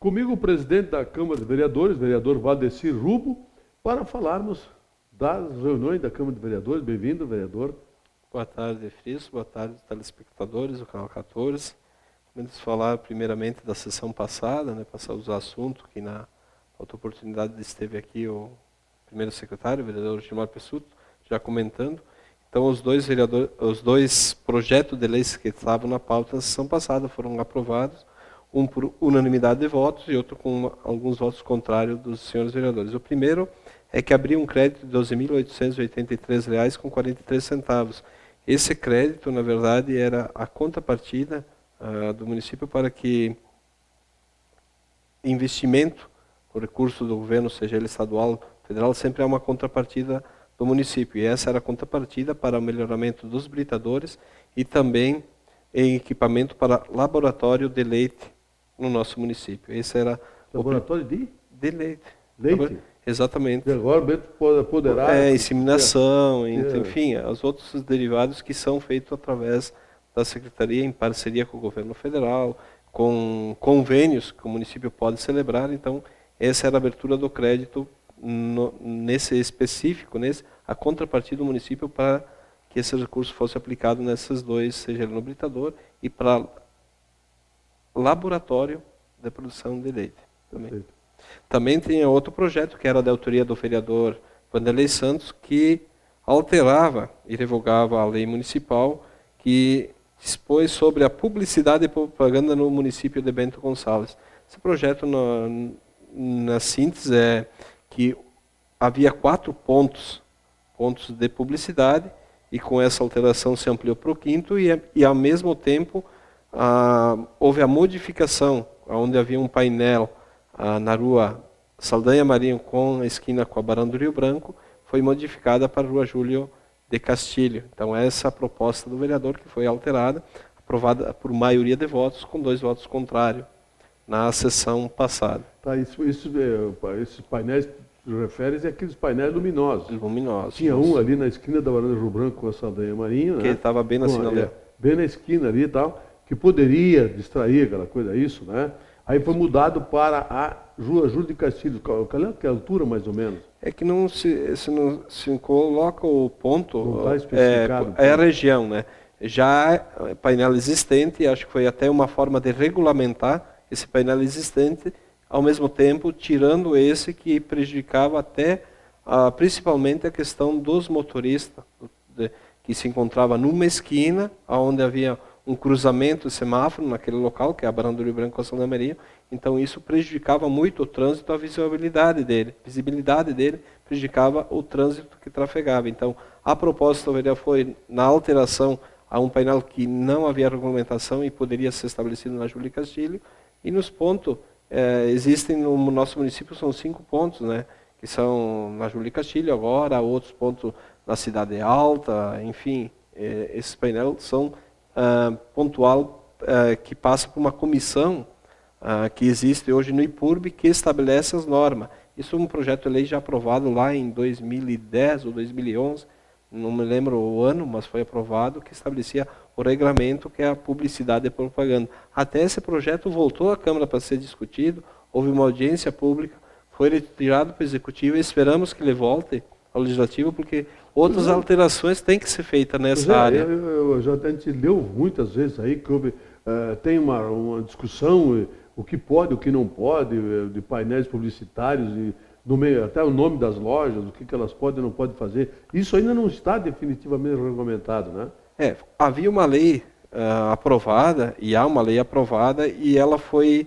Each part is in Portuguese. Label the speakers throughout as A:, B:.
A: Comigo o presidente da Câmara de Vereadores, vereador Valdecir Rubo, para falarmos das reuniões da Câmara de Vereadores. Bem-vindo, vereador.
B: Boa tarde, Friso. Boa tarde, telespectadores do Canal 14. Vamos falar primeiramente da sessão passada, passar os assuntos que na outra oportunidade esteve aqui o primeiro secretário, o vereador Gilmar Pessuto, já comentando. Então, os dois projetos de leis que estavam na pauta na sessão passada foram aprovados, um por unanimidade de votos e outro com alguns votos contrários dos senhores vereadores. O primeiro é que abriu um crédito de R$ 12.883,43. Esse crédito, na verdade, era a contrapartida do município para que investimento, o recurso do governo, seja ele estadual, federal, sempre é uma contrapartida do município. E essa era a contrapartida para o melhoramento dos britadores e também em equipamento para laboratório de leite no nosso município. Esse era
A: laboratório de
B: leite.
A: Leite?
B: Exatamente.
A: E agora o Bento poderá...
B: inseminação, enfim, os outros derivados que são feitos através da Secretaria, em parceria com o governo federal, com convênios que o município pode celebrar. Então, essa era a abertura do crédito nesse específico, a contrapartida do município para que esse recurso fosse aplicado nesses dois, seja ele no britador e para laboratório de produção de leite. Também tinha outro projeto, que era da autoria do vereador Vanderlei Santos, que alterava e revogava a lei municipal que dispôs sobre a publicidade e propaganda no município de Bento Gonçalves. Esse projeto, na síntese, é que havia 4 pontos de publicidade, e com essa alteração se ampliou para o 5º, e ao mesmo tempo houve a modificação, onde havia um painel na rua Saldanha Marinho com a esquina com a Barão do Rio Branco, foi modificada para a rua Júlio de Castilho. Então essa é a proposta do vereador, que foi alterada, aprovada por maioria de votos, com 2 votos contrários na sessão passada.
A: Tá, esses painéis que refere-se àqueles painéis luminosos.
B: Luminosos.
A: Tinha um ali na esquina da Barão do Rio Branco com a Saldanha Marinho,
B: que estava bem na sinaleira.
A: Bem na esquina ali e tal, que poderia distrair aquela coisa, isso, né? Aí foi mudado para a rua Júlio de Castilho. Qual é a altura, mais ou menos?
B: É que não se coloca o ponto,
A: não está especificado.
B: É a região, Já é painel existente, acho que foi até uma forma de regulamentar esse painel existente, ao mesmo tempo tirando esse que prejudicava até, principalmente, a questão dos motoristas, que se encontrava numa esquina, onde havia um cruzamento de semáforo naquele local, que é a Barão do Rio Branco com a Saldanha Marinho. Então isso prejudicava muito o trânsito, a visibilidade dele, prejudicava o trânsito que trafegava. Então a proposta do vereador foi na alteração a um painel que não havia regulamentação e poderia ser estabelecido na Júlio Castilho, e nos pontos, existem no nosso município, são 5 pontos, que são na Júlio Castilho agora, outros pontos na Cidade Alta, enfim, esses painéis são pontual, que passa por uma comissão que existe hoje no IPURB, que estabelece as normas. Isso é um projeto de lei já aprovado lá em 2010 ou 2011, não me lembro o ano, mas foi aprovado, que estabelecia o regulamento, que é a publicidade e propaganda. Até esse projeto voltou à Câmara para ser discutido, houve uma audiência pública, foi retirado para o Executivo e esperamos que ele volte ao Legislativo, porque outras alterações têm que ser feitas nessa área.
A: A gente leu muitas vezes aí que houve, tem uma discussão, o que pode, o que não pode, de painéis publicitários, e no meio, até o nome das lojas, o que elas podem e não podem fazer. Isso ainda não está definitivamente regulamentado, né?
B: Havia uma lei aprovada, e há uma lei aprovada, e ela foi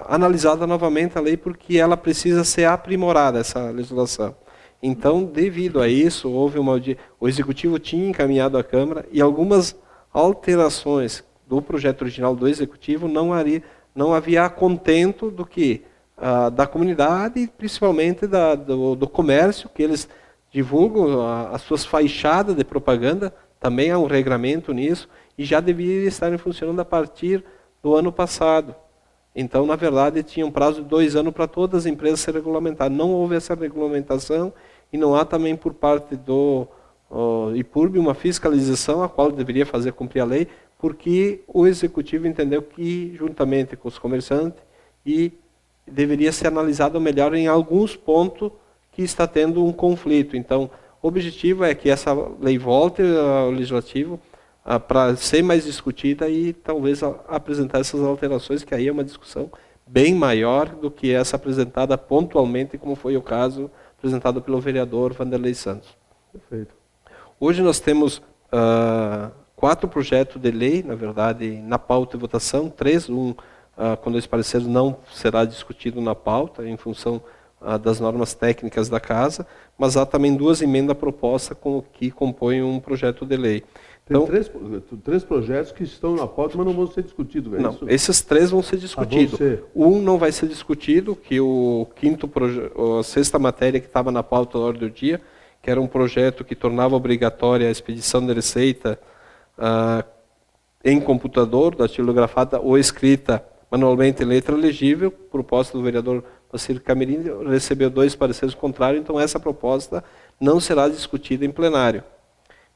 B: analisada novamente, a lei, porque ela precisa ser aprimorada, essa legislação. Então, devido a isso, o Executivo tinha encaminhado à Câmara, e algumas alterações do projeto original do Executivo não havia contento do que da comunidade e principalmente do comércio, que eles divulgam as suas fachadas de propaganda, também há um regramento nisso, e já deveria estar funcionando a partir do ano passado. Então, na verdade, tinha um prazo de 2 anos para todas as empresas se regulamentar. Não houve essa regulamentação, e não há também por parte do IPURB uma fiscalização a qual deveria fazer cumprir a lei, porque o Executivo entendeu que, juntamente com os comerciantes e deveria ser analisado melhor em alguns pontos que está tendo um conflito. Então, o objetivo é que essa lei volte ao legislativo para ser mais discutida e talvez apresentar essas alterações, que aí é uma discussão bem maior do que essa apresentada pontualmente, como foi o caso apresentado pelo vereador Vanderlei Santos.
A: Perfeito.
B: Hoje nós temos 4 projetos de lei, na verdade, na pauta de votação, 3, quando esse parecer não será discutido na pauta, em função das normas técnicas da Casa, mas há também 2 emendas propostas que compõem um projeto de lei.
A: Tem então, 3 projetos que estão na pauta, mas não vão ser discutidos.
B: Não, isso? Esses 3 vão ser discutidos. Um não vai ser discutido, que a 6ª matéria que estava na pauta da ordem do dia, que era um projeto que tornava obrigatória a expedição de receita em computador, datilografada ou escrita manualmente em letra legível, proposta do vereador Moacir Camerini, recebeu 2 pareceres contrários, então essa proposta não será discutida em plenário.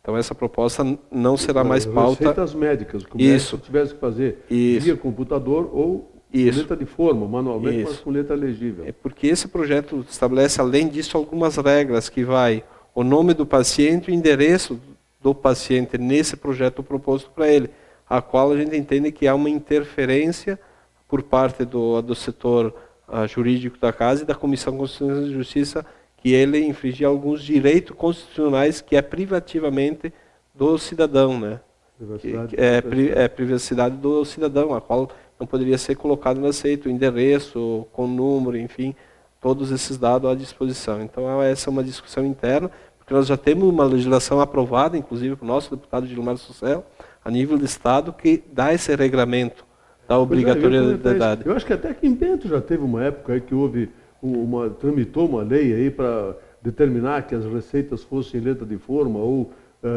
B: Então essa proposta não será mais pauta.
A: Receitas médicas, como se tivesse que fazer via computador ou letra de forma, manualmente, mas com letra legível.
B: É porque esse projeto estabelece, além disso, algumas regras que vai o nome do paciente e o endereço do paciente nesse projeto proposto para ele, a qual a gente entende que há uma interferência por parte do setor jurídico da Casa e da Comissão Constitucional de Justiça, que ele infringia alguns direitos constitucionais que é privativamente do cidadão, né? Privacidade do cidadão, a qual não poderia ser colocado no aceito, o endereço, com número, enfim, todos esses dados à disposição. Então essa é uma discussão interna, porque nós já temos uma legislação aprovada, inclusive para o nosso deputado Gilmar Sucel, a nível do Estado, que dá esse regramento da obrigatoriedade.
A: Eu acho que até aqui em Bento já teve uma época aí que houve tramitou uma lei aí para determinar que as receitas fossem em letra de forma ou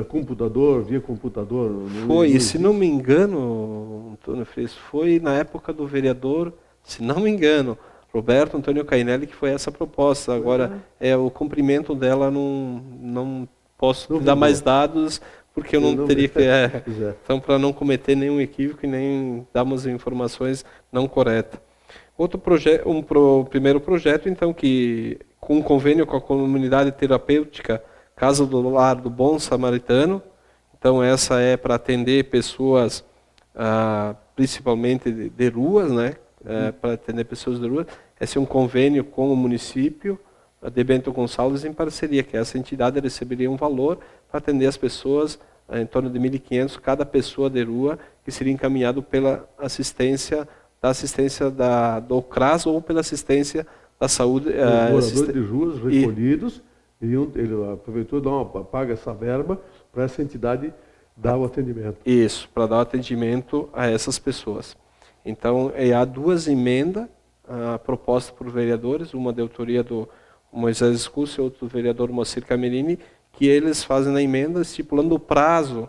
A: computador, via computador.
B: Foi, e se não me engano, Antônio Freitas, foi na época do vereador, se não me engano, Roberto Antônio Cainelli, que foi essa proposta. Agora, o cumprimento dela não posso dar mais dados, porque eu não teria que... Então, para não cometer nenhum equívoco e nem darmos informações não corretas. Outro projeto, primeiro projeto, então, que com um convênio com a comunidade terapêutica Casa do Lar do Bom Samaritano. Então, essa é para atender pessoas, principalmente de ruas, né? Para atender pessoas de rua. Esse é um convênio com o município de Bento Gonçalves em parceria, que essa entidade receberia um valor para atender as pessoas, em torno de 1.500 cada pessoa de rua, que seria encaminhado pela assistência do CRAS ou pela assistência da saúde.
A: Os moradores de ruas recolhidos, ele aproveitou e paga essa verba para essa entidade dar o atendimento.
B: Isso, para dar o atendimento a essas pessoas. Então, há 2 emendas propostas por vereadores, uma de autoria do Moisés Escúcio e outra do vereador Moacir Camerini, que eles fazem na emenda estipulando o prazo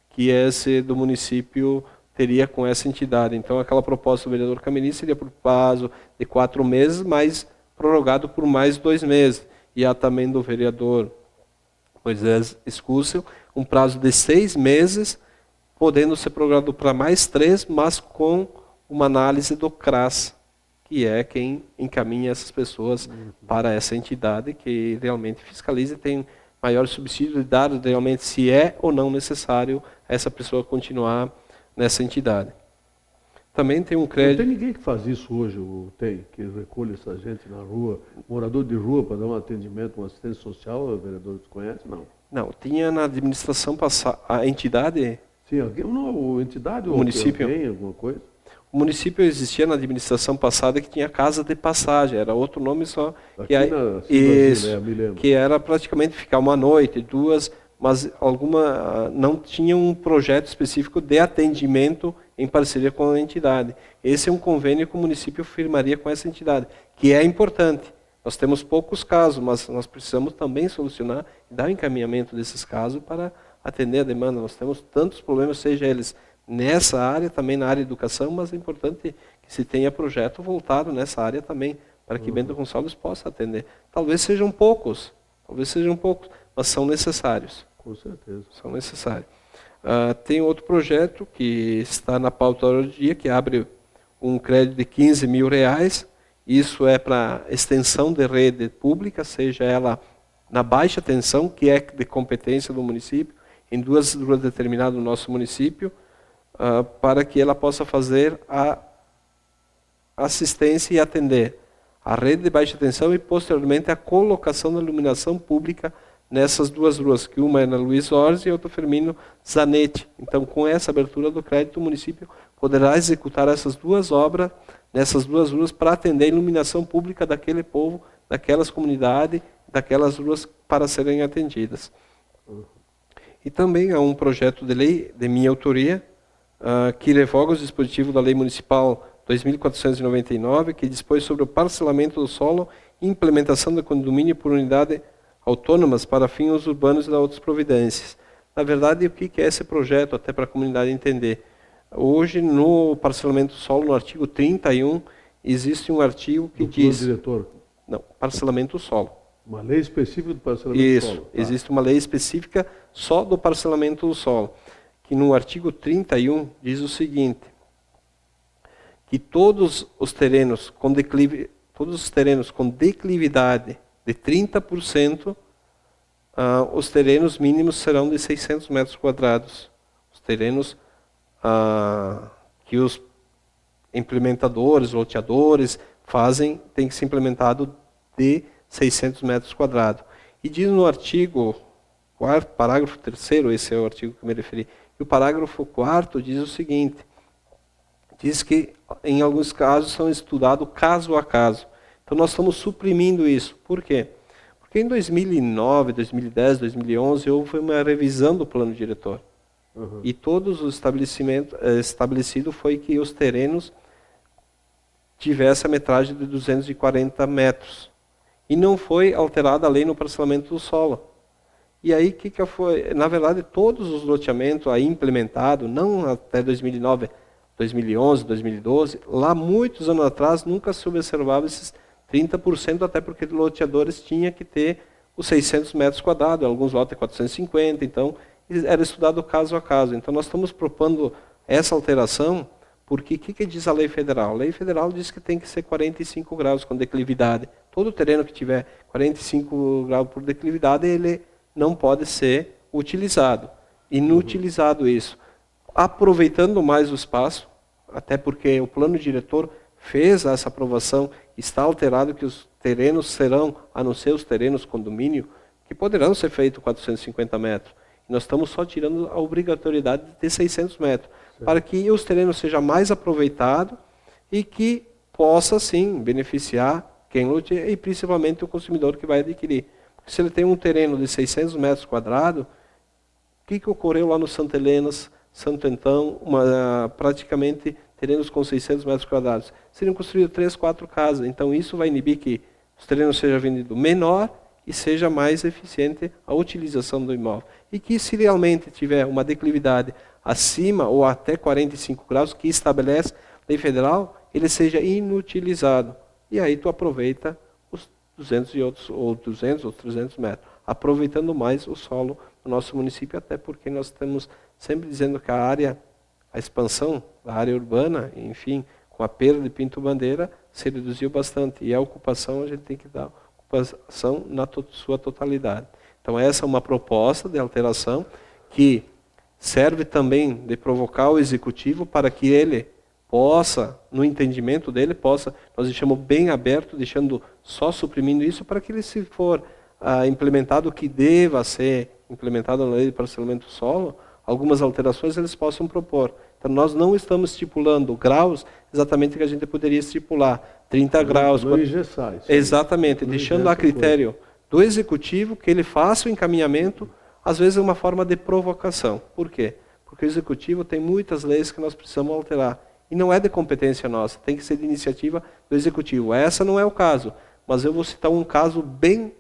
B: que esse do município teria com essa entidade. Então, aquela proposta do vereador Camerini seria por prazo de 4 meses, mas prorrogado por mais 2 meses. E há também do vereador Moisés Escúcio um prazo de 6 meses, podendo ser prorrogado para mais 3, mas com uma análise do CRAS, que é quem encaminha essas pessoas para essa entidade, que realmente fiscaliza e tem maior subsídio de dar realmente se é ou não necessário essa pessoa continuar nessa entidade. Também tem um crédito...
A: Não tem ninguém que faz isso hoje, que recolhe essa gente na rua, morador de rua, para dar um atendimento, uma assistência social, o vereador desconhece? Não.
B: Não, tinha na administração passada, a entidade...
A: Sim, a entidade ou
B: município,
A: alguém, alguma coisa?
B: O município existia na administração passada que tinha casa de passagem, era outro nome só. Que era praticamente ficar 1 noite, 2, mas não tinha um projeto específico de atendimento em parceria com a entidade. Esse é um convênio que o município firmaria com essa entidade, que é importante. Nós temos poucos casos, mas nós precisamos também solucionar e dar o encaminhamento desses casos para atender a demanda. Nós temos tantos problemas, seja eles nessa área, também na área de educação, mas é importante que se tenha projeto voltado nessa área também, para que Bento Gonçalves possa atender. Talvez sejam poucos, mas são necessários.
A: Com certeza.
B: São necessários. Tem outro projeto que está na pauta do dia, que abre um crédito de R$15.000, Isso é para extensão de rede pública, seja ela na baixa tensão, que é de competência do município, em duas ruas determinadas no nosso município, para que ela possa fazer a assistência e atender a rede de baixa tensão e, posteriormente, a colocação da iluminação pública nessas duas ruas, que uma é na Luiz Orsi e outra Firmino Zanetti. Então, com essa abertura do crédito, o município poderá executar essas duas obras nessas duas ruas para atender a iluminação pública daquele povo, daquelas comunidades, daquelas ruas para serem atendidas. E também há um projeto de lei de minha autoria, que revoga os dispositivos da Lei Municipal 2499, que dispõe sobre o parcelamento do solo e implementação do condomínio por unidade autônomas para fins urbanos e das outras providências. Na verdade, o que é esse projeto, até para a comunidade entender? Hoje, no parcelamento do solo, no artigo 31, existe um artigo que diz...
A: diretor?
B: Não, parcelamento do solo.
A: Uma lei específica do parcelamento do solo?
B: Isso, existe uma lei específica só do parcelamento do solo, que no artigo 31 diz o seguinte, que todos os terrenos com declividade de 30%, os terrenos mínimos serão de 600 metros quadrados. Os terrenos que os implementadores, loteadores fazem, tem que ser implementado de 600 metros quadrados. E diz no artigo 4º, parágrafo 3º, esse é o artigo que eu me referi, e o parágrafo 4º diz o seguinte, diz que em alguns casos são estudados caso a caso. Então nós estamos suprimindo isso. Por quê? Porque em 2009, 2010, 2011 houve uma revisão do plano diretor. Uhum. E todos os estabelecimentos estabelecido foi que os terrenos tivessem a metragem de 240 metros. E não foi alterada a lei no parcelamento do solo. E aí, que foi? Na verdade, todos os loteamentos aí implementados, não até 2009, 2011, 2012, lá muitos anos atrás nunca se observava esses 30%, até porque loteadores tinham que ter os 600 metros quadrados, alguns lotes 450, então era estudado caso a caso. Então nós estamos propondo essa alteração, porque o que diz a lei federal? A lei federal diz que tem que ser 45 graus com declividade. Todo terreno que tiver 45 graus por declividade, ele não pode ser utilizado. Inutilizado isso. Aproveitando mais o espaço, até porque o plano diretor fez essa aprovação, está alterado que os terrenos serão, a não ser os terrenos condomínio, que poderão ser feitos 450 metros. E nós estamos só tirando a obrigatoriedade de ter 600 metros, para que os terrenos sejam mais aproveitados e que possa, sim, beneficiar quem loteia e principalmente o consumidor que vai adquirir. Porque se ele tem um terreno de 600 metros quadrados, o que ocorreu lá no Santa Helena, Santo Antão, praticamente terrenos com 600 metros quadrados. Seriam construídas 3, 4 casas. Então isso vai inibir que os terrenos sejam vendidos menor e seja mais eficiente a utilização do imóvel. E que se realmente tiver uma declividade acima ou até 45 graus, que estabelece a lei federal, ele seja inutilizado. E aí tu aproveita os 200 ou 300 metros, aproveitando mais o solo do nosso município, até porque nós estamos sempre dizendo que a expansão da área urbana, enfim, com a perda de Pinto-Bandeira, se reduziu bastante. E a ocupação, a gente tem que dar ocupação na sua totalidade. Então essa é uma proposta de alteração que serve também de provocar o executivo para que ele possa, no entendimento dele, nós deixamos bem aberto, deixando só suprimindo isso, para que ele, se for implementado o que deva ser implementado na lei de parcelamento do solo, algumas alterações eles possam propor. Então nós não estamos estipulando graus exatamente que a gente poderia estipular, 30 graus.
A: Não engessar isso.
B: Exatamente, deixando a critério do executivo que ele faça o encaminhamento, às vezes é uma forma de provocação. Por quê? Porque o executivo tem muitas leis que nós precisamos alterar. E não é de competência nossa, tem que ser de iniciativa do executivo. Essa não é o caso, mas eu vou citar um caso bem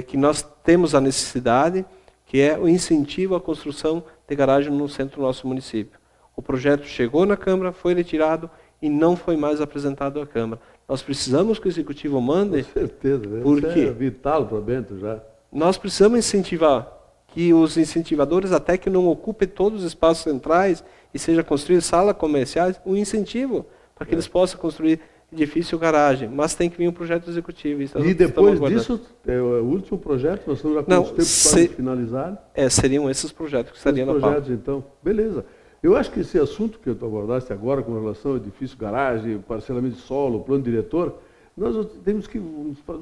B: que nós temos a necessidade, que é o incentivo à construção de garagem no centro do nosso município. O projeto chegou na Câmara, foi retirado e não foi mais apresentado à Câmara. Nós precisamos que o Executivo mande...
A: Com certeza, né?
B: Porque
A: isso é vital para Bento já.
B: Nós precisamos incentivar, que os incentivadores, até que não ocupem todos os espaços centrais e seja construído salas comerciais, um incentivo para que eles possam construir edifício garagem, mas tem que vir um projeto executivo.
A: E depois disso, o último projeto, nós estamos já com os tempos para finalizar.
B: Seriam esses projetos que estariam na pauta.
A: Então, beleza. Eu acho que esse assunto que tu abordaste agora com relação ao edifício garagem, parcelamento de solo, plano diretor, nós temos que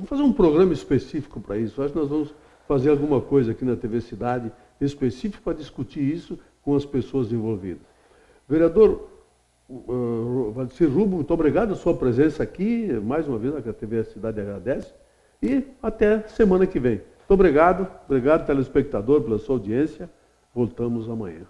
A: fazer um programa específico para isso. Eu acho que nós vamos fazer alguma coisa aqui na TV Cidade específico para discutir isso com as pessoas envolvidas. Vereador Valdecir Rubro, muito obrigado pela sua presença aqui, mais uma vez, a TV Cidade agradece, e até semana que vem. Muito obrigado, telespectador, pela sua audiência. Voltamos amanhã.